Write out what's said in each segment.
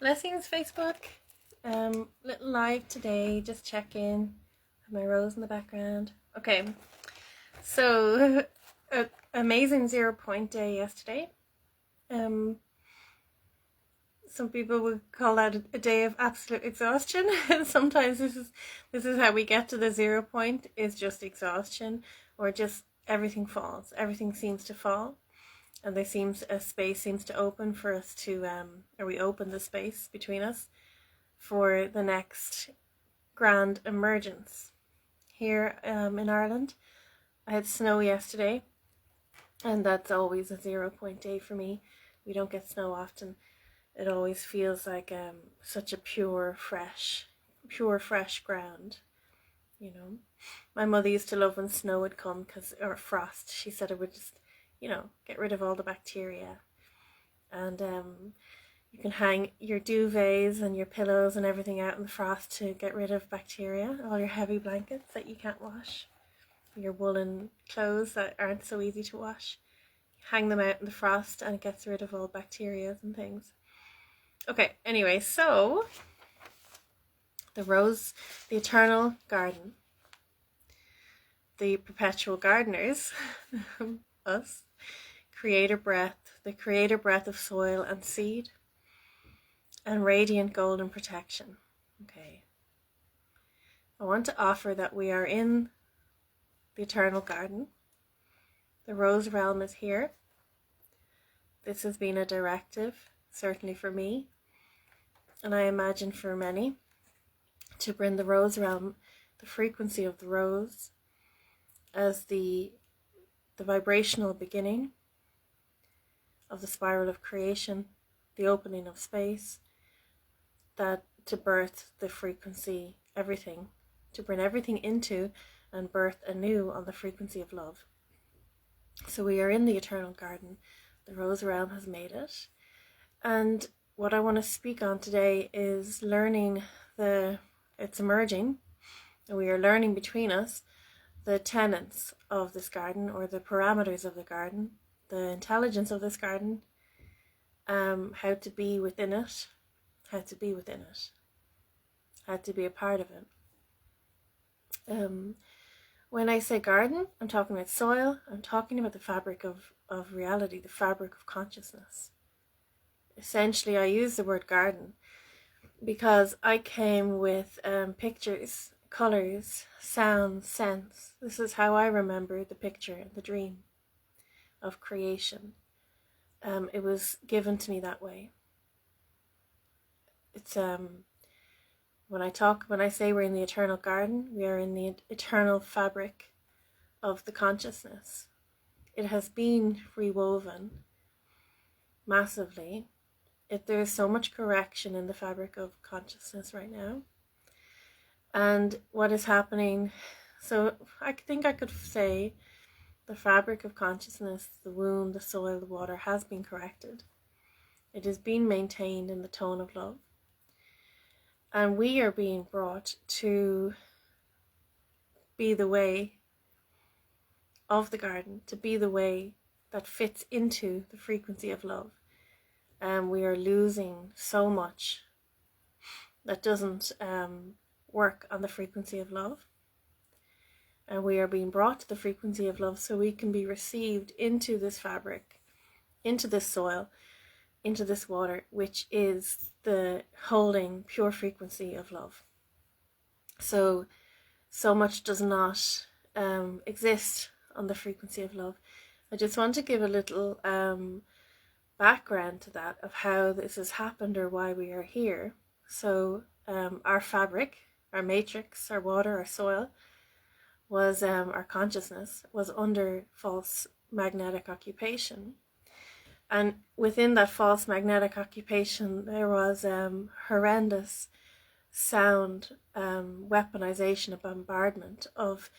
Blessings, Facebook. Little live today, just check in. Have my rose in the background. Okay, so amazing 0 point day yesterday. Some people would call that a day of absolute exhaustion. Sometimes this is how we get to the 0 point, is just exhaustion, or just everything falls. Everything seems to fall. And a space seems to open for us to, or we open the space between us for the next grand emergence. Here in Ireland, I had snow yesterday, and that's always a 0 point day for me. We don't get snow often. It always feels like such a pure, fresh ground. You know, my mother used to love when snow would come, or frost. She said it would just, get rid of all the bacteria. And you can hang your duvets and your pillows and everything out in the frost to get rid of bacteria, all your heavy blankets that you can't wash, your woolen clothes that aren't so easy to wash. Hang them out in the frost and it gets rid of all bacteria and things. Okay, anyway, so the rose, the eternal garden, the perpetual gardeners, us, the creator breath of soil and seed, and radiant golden protection. Okay. I want to offer that we are in the eternal garden. The rose realm is here. This has been a directive, certainly for me, and I imagine for many, to bring the rose realm, the frequency of the rose, as the vibrational beginning of the spiral of creation, the opening of space, that to birth the frequency, everything, to bring everything into and birth anew on the frequency of love. So we are in the eternal garden. The rose realm has made it. And what I want to speak on today is learning it's emerging, and we are learning between us the tenets of this garden, or the parameters of the garden, the intelligence of this garden, how to be within it, how to be a part of it. When I say garden, I'm talking about soil. I'm talking about the fabric of reality, the fabric of consciousness. Essentially, I use the word garden because I came with pictures, colors, sounds, scents. This is how I remember the picture, the dream of creation. It was given to me that way. It's when I say we're in the eternal garden, we are in the eternal fabric of the consciousness. It has been rewoven massively. There is so much correction in the fabric of consciousness right now. And what is happening, so I think I could say the fabric of consciousness, the womb, the soil, the water, has been corrected. It is being maintained in the tone of love. And we are being brought to be the way of the garden, to be the way that fits into the frequency of love. And we are losing so much that doesn't work on the frequency of love. And we are being brought to the frequency of love so we can be received into this fabric, into this soil, into this water, which is the holding pure frequency of love. So much does not exist on the frequency of love. I just want to give a little background to that, of how this has happened or why we are here. So our fabric, our matrix, our water, our soil, was our consciousness was under false magnetic occupation. And within that false magnetic occupation, there was horrendous sound weaponization, a bombardment of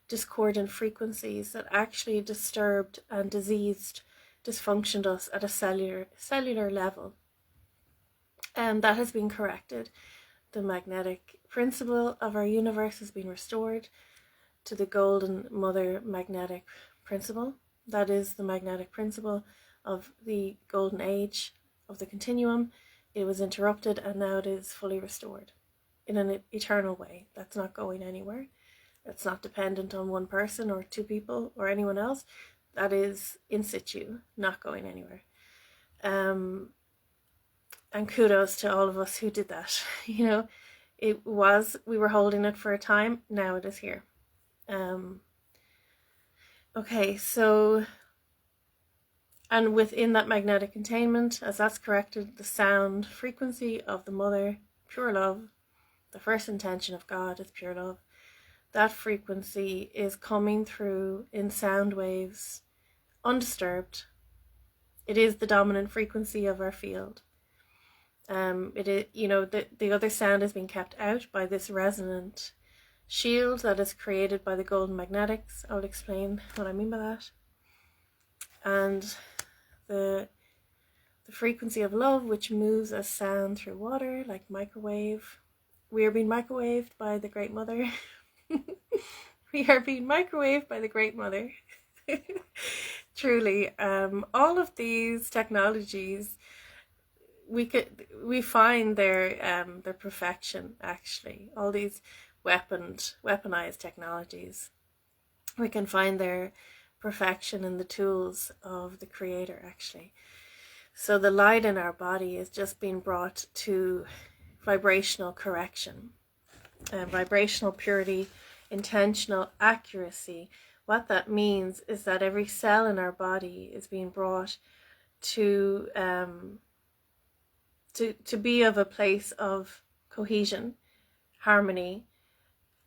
discordant frequencies that actually disturbed and dysfunctioned us at a cellular level. And that has been corrected. The magnetic principle of our universe has been restored to the golden mother magnetic principle. That is the magnetic principle of the golden age of the continuum, It was interrupted, and now it is fully restored in an eternal way. That's not going anywhere. That's not dependent on one person or two people or anyone else. That is in situ, not going anywhere. And kudos to all of us who did that. We were holding it for a time. Now it is here. Okay, so, and within that magnetic containment, as that's corrected, the sound frequency of the mother, pure love, the first intention of God is pure love. That frequency is coming through in sound waves, undisturbed. It is the dominant frequency of our field. It is, the other sound is being kept out by this resonant shield that is created by the golden magnetics. I'll explain what I mean by that. And the frequency of love, which moves as sound through water, like microwave. We are being microwaved by the Great Mother. We are being microwaved by the Great Mother. Truly, all of these technologies, we find their perfection, actually. All these weaponized technologies, we can find their perfection in the tools of the Creator, actually. So the light in our body is just being brought to vibrational correction, vibrational purity, intentional accuracy. What that means is that every cell in our body is being brought to be of a place of cohesion, harmony,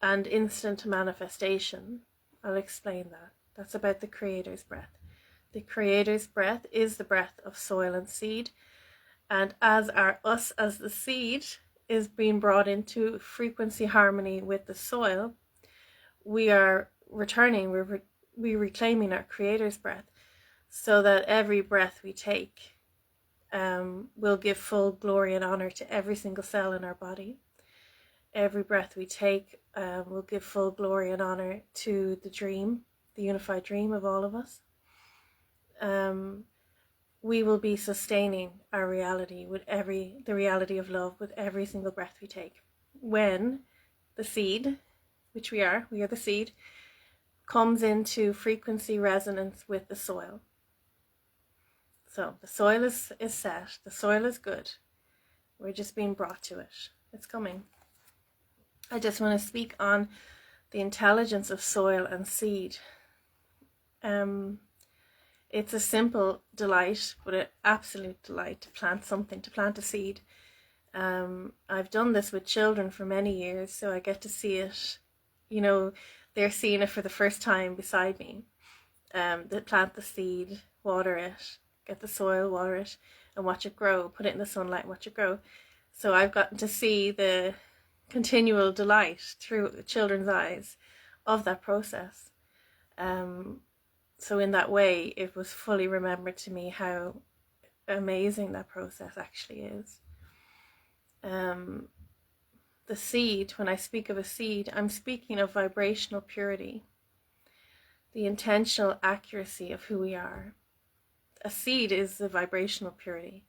and instant manifestation. I'll explain that. That's about the Creator's breath. The Creator's breath is the breath of soil and seed, and as the seed is being brought into frequency harmony with the soil, we are returning, we're reclaiming our Creator's breath, so that every breath we take will give full glory and honor to every single cell in our body. Every breath we take will give full glory and honor to the dream, the unified dream of all of us. We will be sustaining our reality with the reality of love with every single breath we take. When the seed, which we are the seed, comes into frequency resonance with the soil. So the soil is set, the soil is good. We're just being brought to it. It's coming. I just want to speak on the intelligence of soil and seed. It's a simple delight, but an absolute delight to plant something, to plant a seed. I've done this with children for many years, so I get to see it. They're seeing it for the first time beside me. They plant the seed, water it, get the soil, water it, and watch it grow. Put it in the sunlight and watch it grow. So I've gotten to see the continual delight through children's eyes of that process. So in that way, it was fully remembered to me how amazing that process actually is. The seed, when I speak of a seed, I'm speaking of vibrational purity, the intentional accuracy of who we are. A seed is the vibrational purity.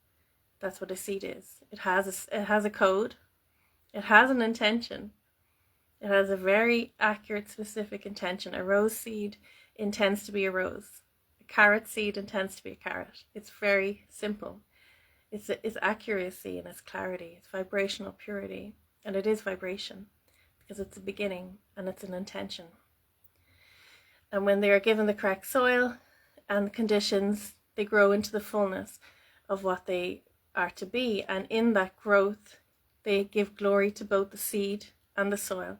That's what a seed is. It has a code. It has an intention. It has a very accurate, specific intention. A rose seed intends to be a rose. A carrot seed intends to be a carrot. It's very simple. It's accuracy and it's clarity. It's vibrational purity. And it is vibration because it's a beginning and it's an intention. And when they are given the correct soil and the conditions, they grow into the fullness of what they are to be. And in that growth, they give glory to both the seed and the soil.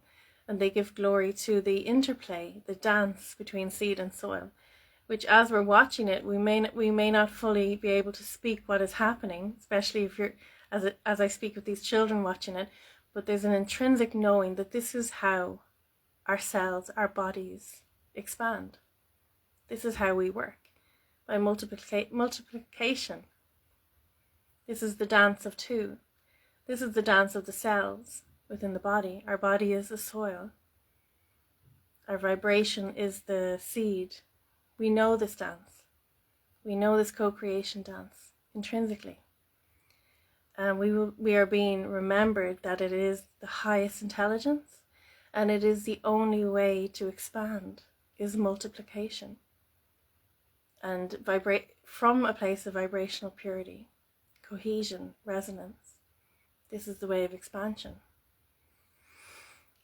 And they give glory to the interplay, the dance between seed and soil, which as we're watching it, we may not fully be able to speak what is happening, especially if you're, as I speak with these children watching it, but there's an intrinsic knowing that this is how our cells, our bodies expand. This is how we work, by multiplication. This is the dance of two. This is the dance of the cells within the body. Our body is the soil. Our vibration is the seed. We know this dance. We know this co-creation dance intrinsically. And we are being remembered that it is the highest intelligence, and it is the only way to expand, is multiplication. And vibrate from a place of vibrational purity, cohesion, resonance. This is the way of expansion.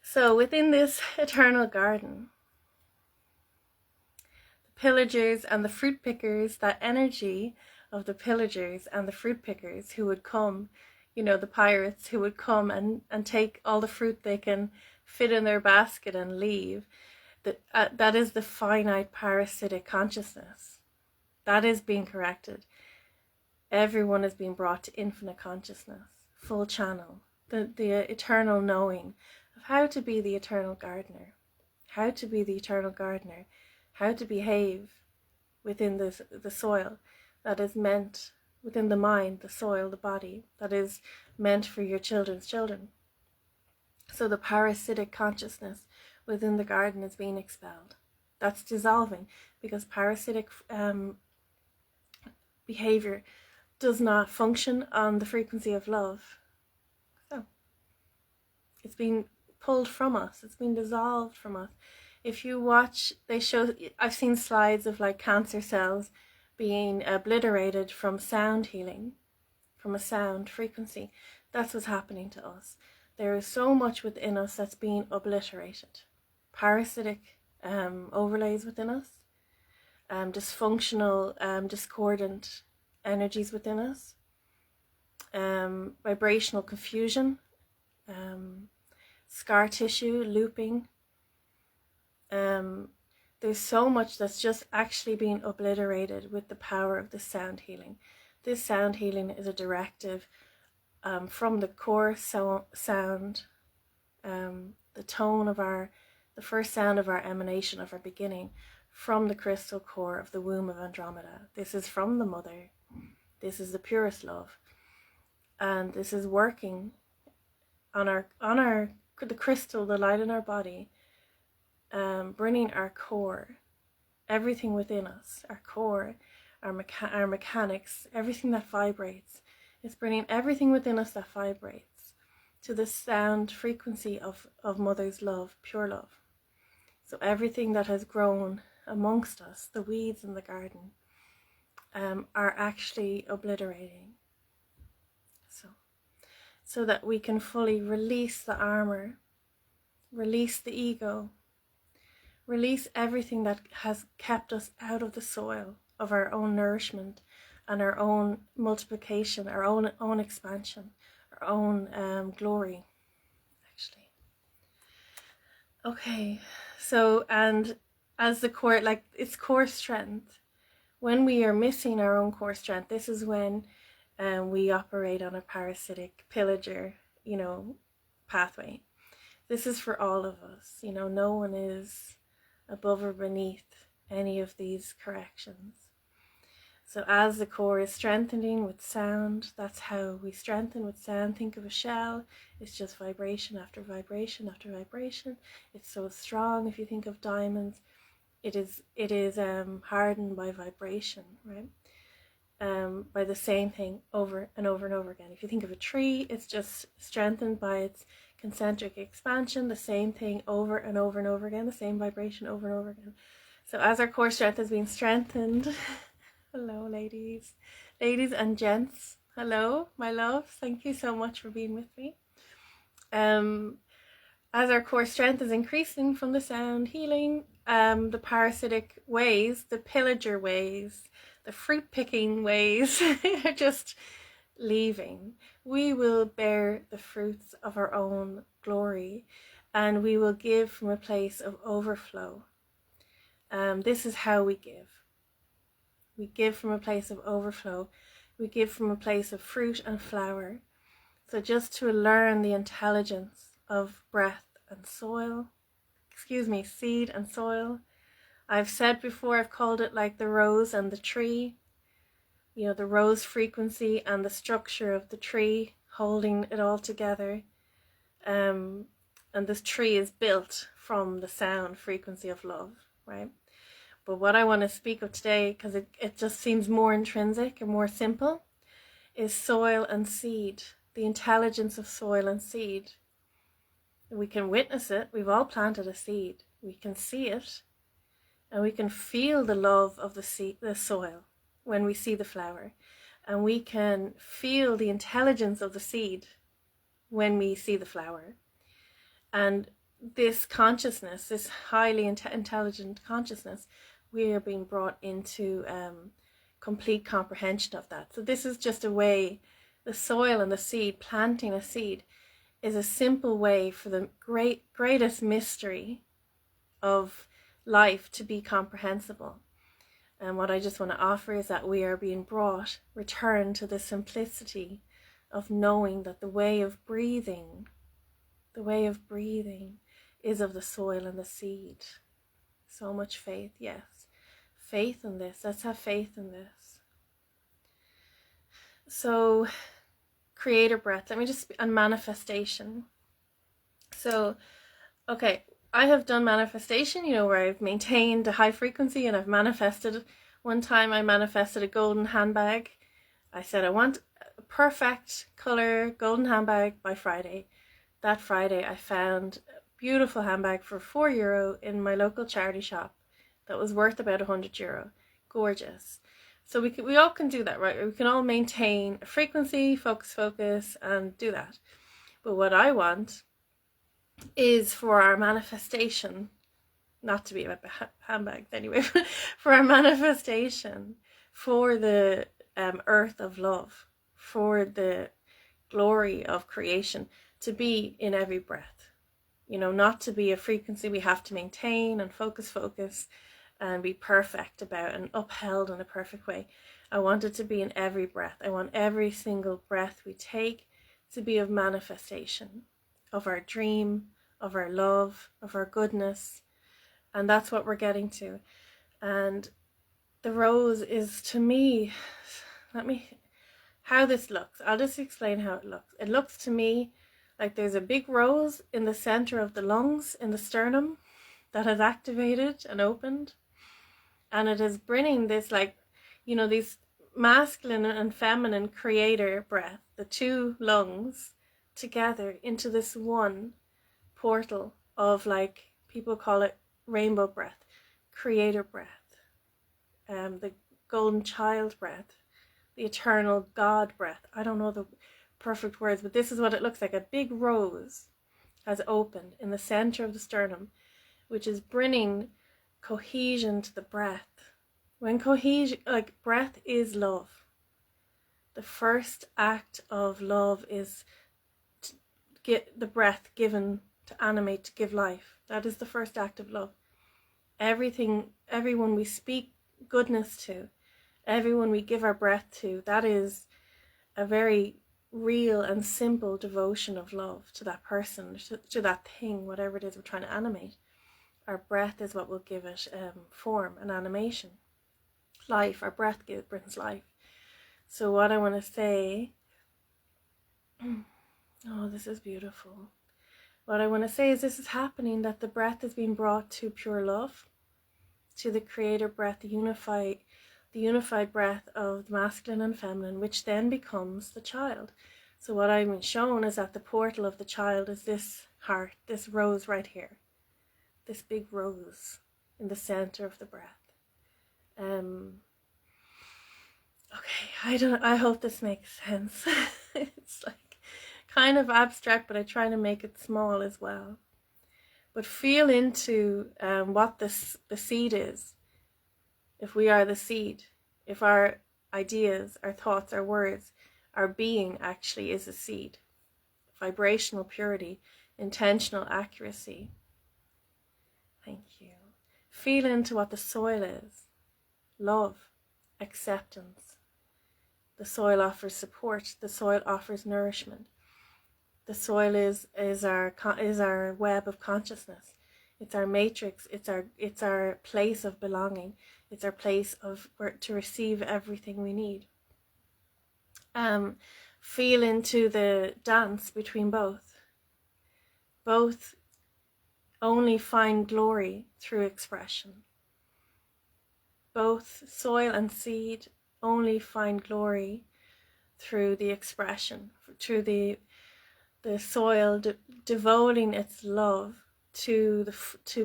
So within this eternal garden, the pillagers and the fruit pickers, that energy of the pillagers and the fruit pickers who would come, the pirates who would come and take all the fruit they can fit in their basket and leave, that is the finite parasitic consciousness. That is being corrected. Everyone is being brought to infinite consciousness, full channel, the eternal knowing of how to be the eternal gardener, how to be the eternal gardener, how to behave within the soil that is meant, within the mind, the soil, the body, that is meant for your children's children. So the parasitic consciousness within the garden is being expelled. That's dissolving, because parasitic behavior does not function on the frequency of love. So it's being pulled from us. It's being dissolved from us. If you watch, I've seen slides of like cancer cells being obliterated from sound healing, from a sound frequency. That's what's happening to us. There is so much within us that's being obliterated. Parasitic overlays within us, dysfunctional, discordant energies within us, vibrational confusion, scar tissue, looping. There's so much that's just actually being obliterated with the power of the sound healing. This sound healing is a directive from the core sound, the tone of the first sound of our emanation, of our beginning, from the crystal core of the womb of Andromeda. This is from the mother. This is the purest love. And this is working on the crystal, the light in our body, bringing our core, everything within us, our core, our mechanics, everything that vibrates. It's bringing everything within us that vibrates to the sound frequency of Mother's love, pure love. So everything that has grown amongst us, the weeds in the garden, are actually obliterating. So that we can fully release the armor, release the ego, release everything that has kept us out of the soil of our own nourishment and our own multiplication, our own expansion, our own glory, actually. Okay, so, and as the core, like its core strength, when we are missing our own core strength, this is when we operate on a parasitic pillager, pathway. This is for all of us. No one is above or beneath any of these corrections. So as the core is strengthening with sound, that's how we strengthen with sound. Think of a shell. It's just vibration after vibration after vibration. It's so strong. If you think of diamonds, it is hardened by vibration, right? By the same thing over and over and over again. If you think of a tree, it's just strengthened by its concentric expansion, the same thing over and over and over again, the same vibration over and over again. So as our core strength is being strengthened, hello ladies and gents, hello my loves, thank you so much for being with me. As our core strength is increasing from the sound healing, the parasitic ways, the pillager ways, the fruit picking ways are just leaving. We will bear the fruits of our own glory, and we will give from a place of overflow. This is how we give. We give from a place of overflow. We give from a place of fruit and flower. So just to learn the intelligence of breath and soil, seed and soil. I've said before, I've called it like the rose and the tree. The rose frequency and the structure of the tree holding it all together. And this tree is built from the sound frequency of love, right? But what I want to speak of today, because it just seems more intrinsic and more simple, is soil and seed, the intelligence of soil and seed. We can witness it. We've all planted a seed. We can see it, and we can feel the love of the soil when we see the flower, and we can feel the intelligence of the seed when we see the flower. And this consciousness, this highly intelligent consciousness, we are being brought into complete comprehension of that. So this is just a way, the soil and the seed, planting a seed, is a simple way for the greatest mystery of life to be comprehensible. And what I just want to offer is that we are being returned to the simplicity of knowing that the way of breathing is of the soil and the seed. So much faith, yes. Faith in this. Let's have faith in this. So, creator breath. And manifestation. So, okay, I have done manifestation, where I've maintained a high frequency and I've manifested. One time I manifested a golden handbag. I said I want a perfect color golden handbag by Friday. That Friday I found a beautiful handbag for €4 in my local charity shop that was worth about €100. Gorgeous. So we all can do that, right? We can all maintain a frequency, focus, and do that. But what I want is for our manifestation, not to be about the handbags anyway, for our manifestation, for the earth of love, for the glory of creation, to be in every breath. Not to be a frequency we have to maintain and focus and be perfect about and upheld in a perfect way. I want it to be in every breath. I want every single breath we take to be of manifestation of our dream, of our love, of our goodness. And that's what we're getting to. And the rose is, to me, how this looks. I'll just explain how it looks. It looks to me like there's a big rose in the center of the lungs, in the sternum, that has activated and opened. And it is bringing this, these masculine and feminine creator breath, the two lungs together into this one portal of, people call it rainbow breath, creator breath, the golden child breath, the eternal God breath. I don't know the perfect words, but this is what it looks like. A big rose has opened in the center of the sternum, which is bringing cohesion to the breath. When cohesion, breath is love. The first act of love is to get the breath given to animate, to give life. That is the first act of love. Everyone we speak goodness to, everyone we give our breath to, that is a very real and simple devotion of love to that person, to that thing, whatever it is we're trying to animate. Our breath is what will give it form and animation. Life, our breath brings life. So what I want to say, oh, this is beautiful. What I want to say is this is happening, that the breath is being brought to pure love, to the creator breath, the unified breath of the masculine and feminine, which then becomes the child. So what I've been shown is that the portal of the child is this heart, this rose right here, this big rose in the center of the breath. Okay, I hope this makes sense. It's kind of abstract, but I try to make it small as well. But feel into what the seed is. If we are the seed, if our ideas, our thoughts, our words, our being actually is a seed. Vibrational purity, intentional accuracy. Thank you. Feel into what the soil is. Love, acceptance. The soil offers support. The soil offers nourishment. The soil is our web of consciousness. It's our matrix. It's our place of belonging. It's our place to receive everything we need. Feel into the dance between both. Both only find glory through expression. Both soil and seed only find glory through the expression, through the soil devoting its love to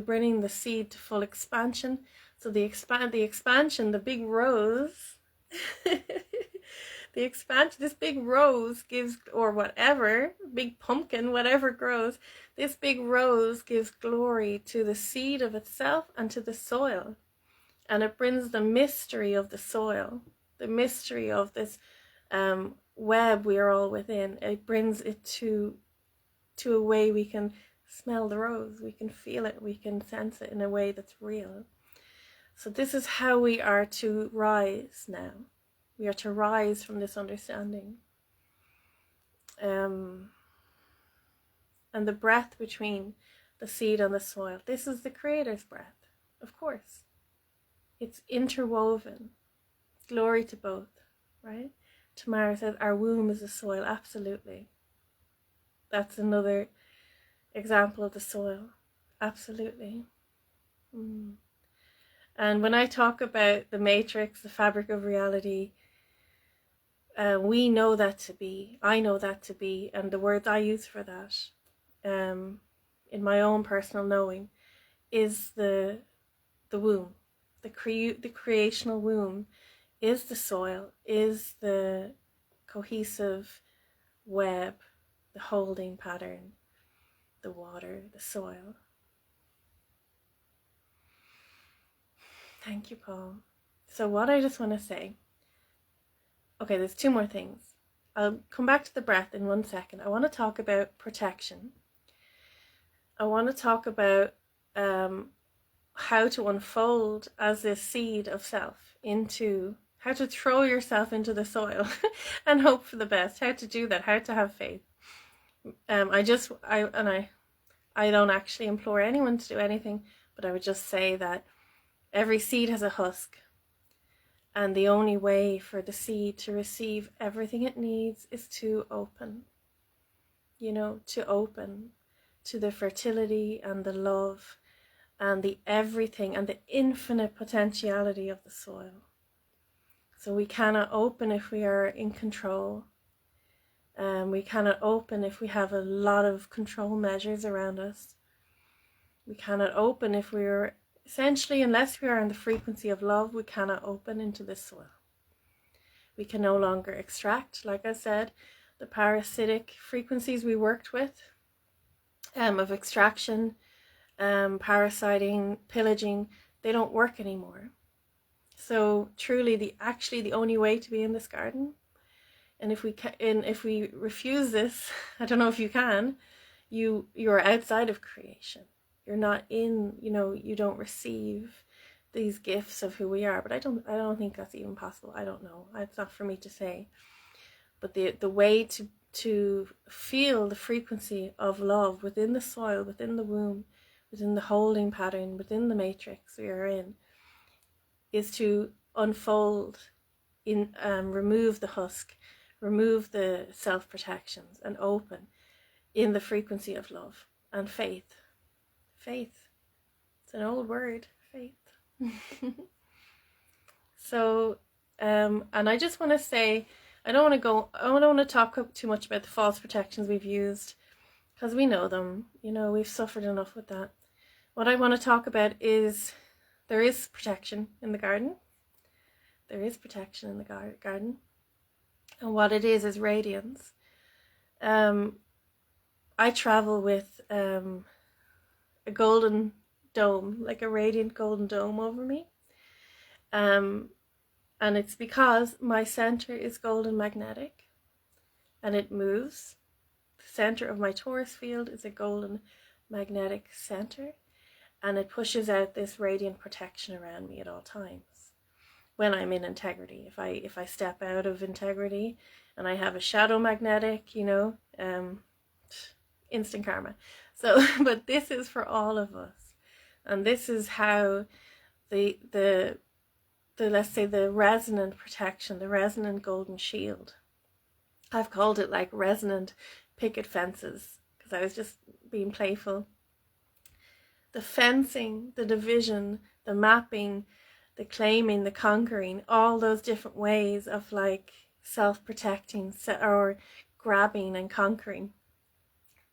bringing the seed to full expansion. So the expansion, the big rose, the expansion, this big rose gives, or whatever, big pumpkin, whatever grows, this big rose gives glory to the seed of itself and to the soil. And it brings the mystery of the soil, the mystery of this web we are all within. It brings it to a way we can smell the rose, we can feel it, we can sense it in a way that's real. So this is how we are to rise now. We are to rise from this understanding. And the breath between the seed and the soil, this is the Creator's breath, of course. It's interwoven. Glory to both, right? Tamara says, our womb is the soil. Absolutely. That's another example of the soil. Absolutely. And when I talk about the matrix, the fabric of reality, we know that to be, I know that to be, and the words I use for that, in my own personal knowing, is the womb. The creational womb is the soil, is the cohesive web, the holding pattern, the water, the soil. Thank you, Paul. So what I just want to say, okay, there's two more things. I'll come back to the breath in 1 second. I want to talk about protection. I want to talk about how to unfold as this seed of self into, how to throw yourself into the soil and hope for the best, how to do that, how to have faith. I don't actually implore anyone to do anything, but I would just say that every seed has a husk, and the only way for the seed to receive everything it needs is to open, to open to the fertility and the love and the everything and the infinite potentiality of the soil. So we cannot open if we are in control. We cannot open if we have a lot of control measures around us. We cannot open if we are, essentially, unless we are in the frequency of love, we cannot open into this soil. We can no longer extract, like I said, the parasitic frequencies we worked with, of extraction, parasiting, pillaging, they don't work anymore. So truly, the only way to be in this garden, and if we refuse this, I don't know if you can, you are outside of creation. You're not in, you don't receive these gifts of who we are. But I don't think that's even possible. I don't know. It's not for me to say. But the way to feel the frequency of love within the soil, within the womb, within the holding pattern, within the matrix we are in, is to unfold, remove the husk, remove the self-protections, and open in the frequency of love and faith. Faith. It's an old word, faith. So, and I just want to say, I don't want to talk too much about the false protections we've used, because we know them, we've suffered enough with that. What I want to talk about is, there is protection in the garden. There is protection in the garden. And what it is radiance. I travel with a golden dome, like a radiant golden dome over me. And it's because my center is golden magnetic and it moves. The center of my Taurus field is a golden magnetic center, and it pushes out this radiant protection around me at all times when I'm in integrity. If I step out of integrity and I have a shadow magnetic, instant karma. So, but this is for all of us, and this is how the let's say the resonant protection, the resonant golden shield. I've called it like resonant picket fences because I was just being playful. The fencing, the division, the mapping, the claiming, the conquering, all those different ways of like self-protecting or grabbing and conquering,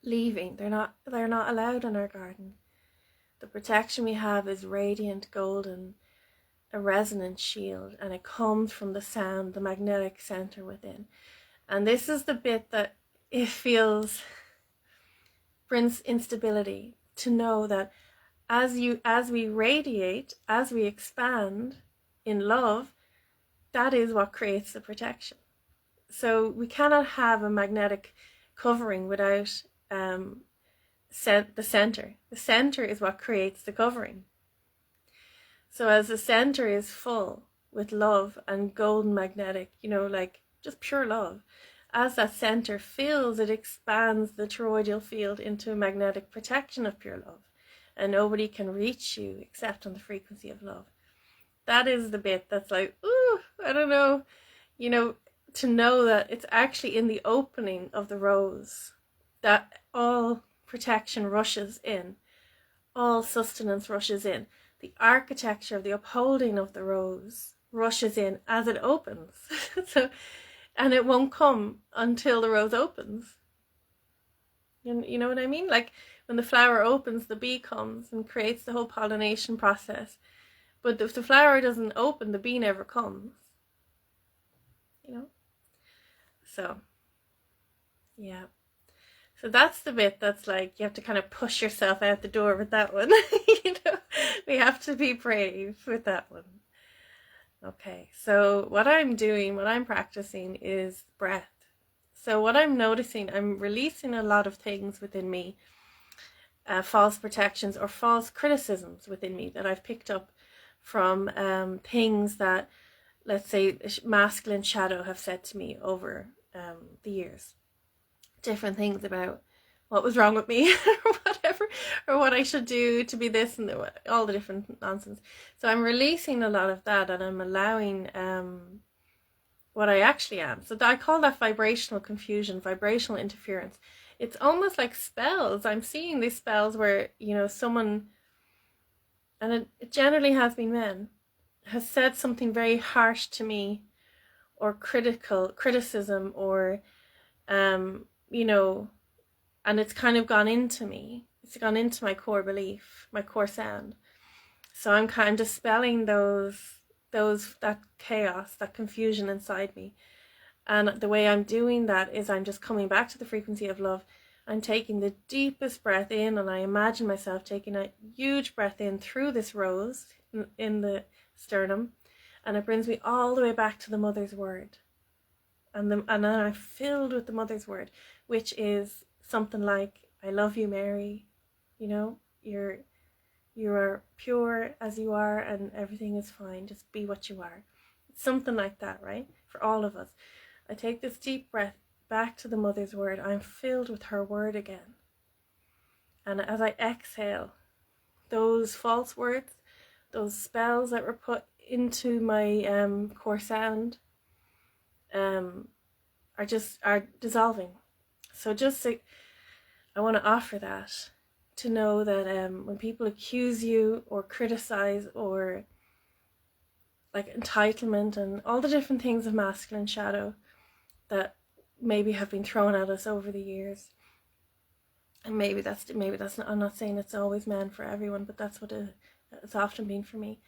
leaving. They're not allowed in our garden. The protection we have is radiant, golden, a resonant shield, and it comes from the sound, the magnetic center within. And this is the bit that it feels brings instability, to know that as we radiate, as we expand in love, that is what creates the protection. So we cannot have a magnetic covering without the center. The center is what creates the covering. So as the center is full with love and golden magnetic, like just pure love, as that center fills, it expands the toroidal field into a magnetic protection of pure love. And nobody can reach you except on the frequency of love. That is the bit that's like, ooh, I don't know, to know that it's actually in the opening of the rose that all protection rushes in, all sustenance rushes in. The architecture of the upholding of the rose rushes in as it opens. And it won't come until the rose opens. You know what I mean? Like when the flower opens, the bee comes and creates the whole pollination process. But if the flower doesn't open, the bee never comes. So, yeah. So that's the bit that's like, you have to kind of push yourself out the door with that one. We have to be brave with that one. Okay, so what I'm practicing is breath. So what I'm noticing, I'm releasing a lot of things within me, false protections or false criticisms within me that I've picked up from things that, let's say, masculine shadow have said to me over the years. Different things about what was wrong with me or whatever, or what I should do to be this and all the different nonsense. So I'm releasing a lot of that, and I'm allowing what I actually am. So I call that vibrational confusion, vibrational interference. It's almost like spells. I'm seeing these spells where, someone, and it generally has been men, has said something very harsh to me, or criticism, or and it's kind of gone into me. It's gone into my core belief, my core sound. So I'm kind of dispelling that chaos, that confusion inside me. And the way I'm doing that is I'm just coming back to the frequency of love. I'm taking the deepest breath in, and I imagine myself taking a huge breath in through this rose in the sternum, and it brings me all the way back to the mother's word. And then I'm filled with the mother's word, which is something like, I love you, Mary. You are pure as you are, and everything is fine. Just be what you are. It's something like that, right? For all of us. I take this deep breath back to the mother's word. I'm filled with her word again. And as I exhale, those false words, those spells that were put into my core sound, are dissolving. So I want to offer that, to know that when people accuse you or criticize, or like entitlement and all the different things of masculine shadow that maybe have been thrown at us over the years, and maybe that's not, I'm not saying it's always meant for everyone, but that's what it's often been for me.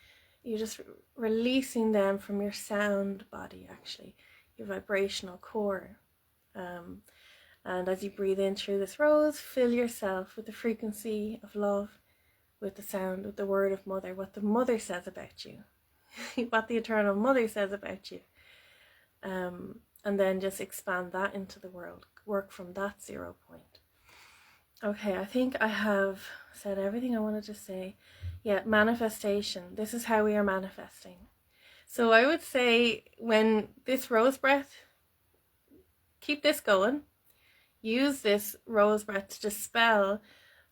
You're just releasing them from your sound body, actually, your vibrational core. And as you breathe in through this rose, fill yourself with the frequency of love, with the sound, with the word of mother, what the mother says about you, what the eternal mother says about you. And then just expand that into the world. Work from that 0 point. Okay, I think I have said everything I wanted to say. Yeah, manifestation. This is how we are manifesting. So I would say, when this rose breath, keep this going. Use this rose breath to dispel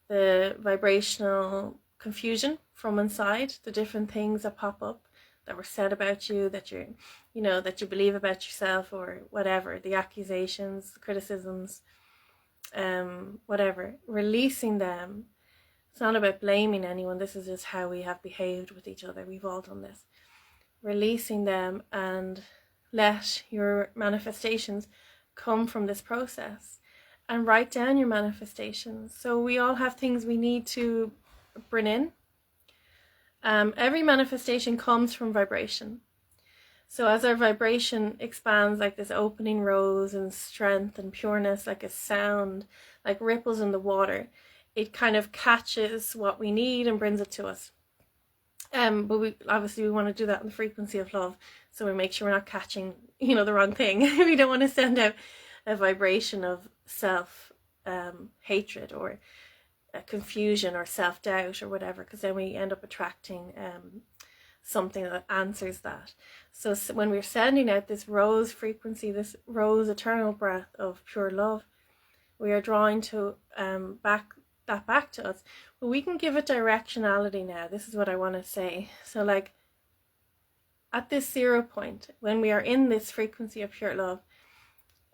the vibrational confusion from inside, the different things that pop up that were said about you, that that you believe about yourself, or whatever, the accusations, the criticisms, whatever. Releasing them. It's not about blaming anyone. This is just how we have behaved with each other. We've all done this. Releasing them and let your manifestations come from this process, and write down your manifestations. So we all have things we need to bring in. Every manifestation comes from vibration. So as our vibration expands, like this opening rose and strength and pureness, like a sound, like ripples in the water, it kind of catches what we need and brings it to us. But we want to do that in the frequency of love, so we make sure we're not catching, the wrong thing. We don't want to send out a vibration of self hatred or confusion or self-doubt or whatever, because then we end up attracting something that answers that. So when we're sending out this rose frequency, this rose eternal breath of pure love, we are drawing to back to us. But we can give it directionality now. This is what I want to say. So like at this 0 point, when we are in this frequency of pure love,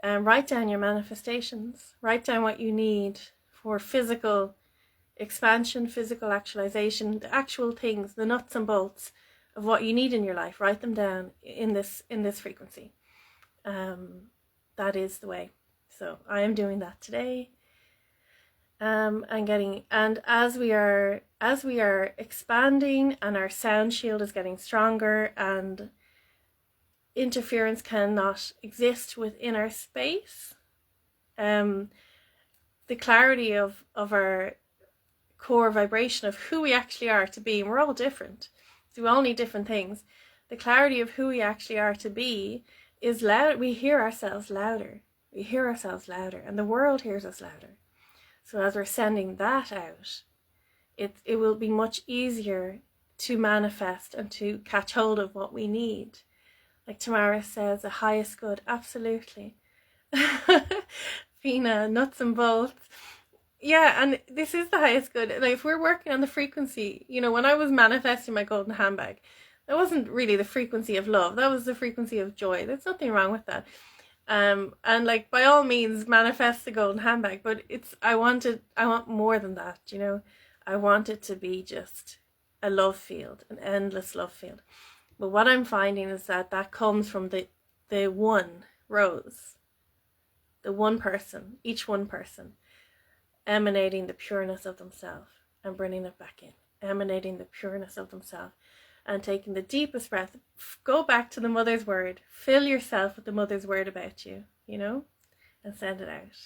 write down your manifestations. Write down what you need for physical expansion, physical actualization, the actual things, the nuts and bolts of what you need in your life. Write them down in this frequency. That is the way. So I am doing that today. And as we are expanding and our sound shield is getting stronger and interference cannot exist within our space, the clarity of our core vibration of who we actually are to be, and we're all different, so we all need different things. The clarity of who we actually are to be is loud. We hear ourselves louder, and the world hears us louder. So as we're sending that out, it will be much easier to manifest and to catch hold of what we need. Like Tamara says, the highest good, absolutely. Fina, nuts and bolts. Yeah, and this is the highest good. Like if we're working on the frequency, when I was manifesting my golden handbag, that wasn't really the frequency of love. That was the frequency of joy. There's nothing wrong with that. And like by all means manifest the golden handbag, but I want more than that, I want it to be just a love field, an endless love field. But what I'm finding is that comes from the one rose, the one person, each one person emanating the pureness of themselves and bringing it back in, emanating the pureness of themselves and taking the deepest breath. Go back to the mother's word, fill yourself with the mother's word about you, and send it out.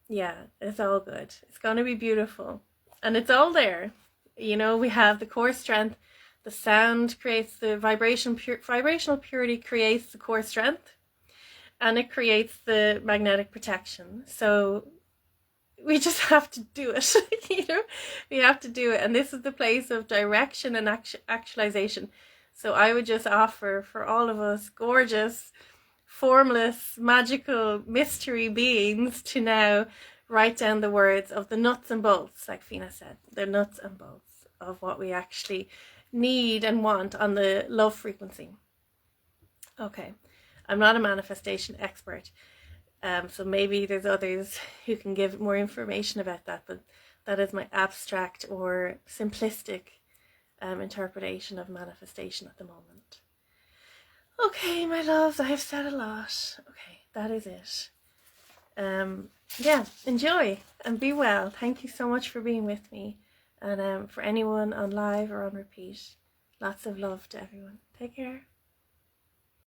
Yeah, it's all good. It's going to be beautiful, and it's all there. We have the core strength. The sound creates the vibrational purity creates the core strength, and it creates the magnetic protection. So we just have to do it, we have to do it. And this is the place of direction and actualization. So I would just offer for all of us gorgeous, formless, magical, mystery beings to now write down the words of the nuts and bolts, like Fina said, the nuts and bolts of what we actually need and want on the love frequency. Okay, I'm not a manifestation expert. So maybe there's others who can give more information about that, but that is my abstract or simplistic interpretation of manifestation at the moment. Okay, my loves, I have said a lot. Okay, that is it. Yeah, enjoy and be well. Thank you so much for being with me. And for anyone on live or on repeat, lots of love to everyone. Take care.